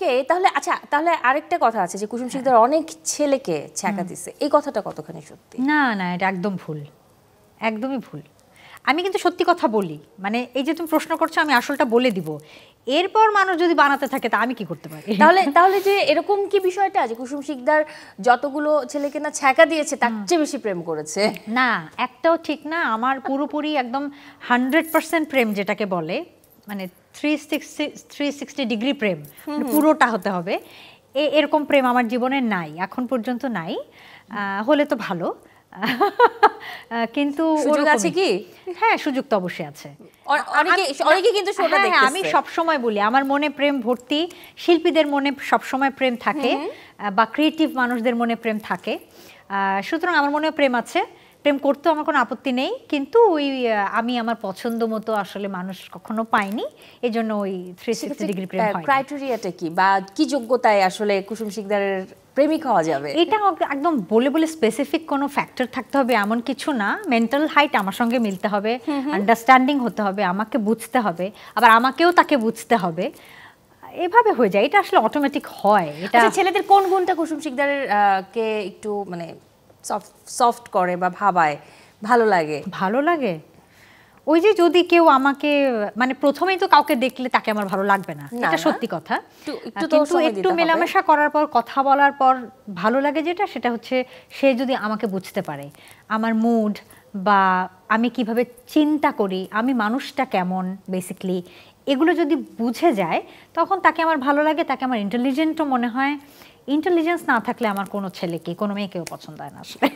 ওকে, তাহলে আচ্ছা, তাহলে আরেকটা কথা আছে যে কুসুম শিকদার অনেক ছেলেকে ছ্যাঁকা দিছে, এই কথাটা কতখানি সত্যি? না না, এটা একদম ভুল, একদমই ভুল। আমি কিন্তু সত্যি কথা বলি, মানে এই যে তুমি প্রশ্ন করছো আমি আসলটা বলে দিব, এরপর মানুষ যদি বানাতে থাকে তা আমি কি করতে পারি? তাহলে যে এরকম কি বিষয়টা যে কুসুম শিকদার যতগুলো ছেলেকে না ছ্যাঁকা দিয়েছে তার চেয়ে বেশি প্রেম করেছে? না, একটাও ঠিক না। আমার পুরোপুরি একদম 100% প্রেম যেটাকে বলে, মানে 360 ডিগ্রি প্রেম, মানে পুরোটা হতে হবে, এরকম প্রেম আমার জীবনে নাই, এখন পর্যন্ত নাই। হলে তো ভালো। কিন্তু সুযোগ আছে কি? হ্যাঁ, সুযোগ তো অবশ্যই আছে। অনেকে কিন্তু শোটা দেখতেছে। আমি সব সময় বলি আমার মনে প্রেম ভর্তি, শিল্পীদের মনে সব সময় প্রেম থাকে, বা ক্রিয়েটিভ মানুষদের মনে প্রেম থাকে। সুতরাং আমার মনেও প্রেম আছে, প্রেম করতেও আমার কোনো আপত্তি নেই, কিন্তু ওই আমি আমার পছন্দ মতো আসলে মানুষ কখনো পাইনি, এই জন্য ওই 360 ডিগ্রি প্রেম হয়। ক্রাইটেরিয়াটা কি বা কি যোগ্যতায় আসলে কুসুম শিকদারের প্রেমিক হওয়া যাবে? এটা একদম বলে বলে স্পেসিফিক কোনো ফ্যাক্টর থাকতে হবে এমন কিছু না। মেন্টাল হাইট আমার সঙ্গে মিলতে হবে, আন্ডারস্ট্যান্ডিং হতে হবে, আমাকে বুঝতে হবে, আবার আমাকেও তাকে বুঝতে হবে, এভাবে হয়ে যায়। এটা আসলে অটোমেটিক হয়। এটা ছেলেদের কোন গুণটা কুসুম শিকদারের কে একটু মানে সফট করে বা ভাবায় ভালো লাগে? ভালো লাগে ওই যে যদি কেউ আমাকে, মানে প্রথমেই তো কাউকে দেখলে তাকে আমার ভালো লাগবে না, এটা সত্যি কথা। কিন্তু একটু মেলামেশা করার পর, কথা বলার পর ভালো লাগে যেটা, সেটা হচ্ছে সে যদি আমাকে বুঝতে পারে, আমার মুড বা আমি কিভাবে চিন্তা করি, আমি মানুষটা কেমন বেসিক্যালি, এগুলো যদি বুঝে যায় তখন তাকে আমার ভালো লাগে, তাকে আমার ইন্টেলিজেন্টও মনে হয়। ইন্টেলিজেন্স না থাকলে আমার কোনো ছেলেকে, কোনো মেয়েকেও পছন্দ হয় না আসলে।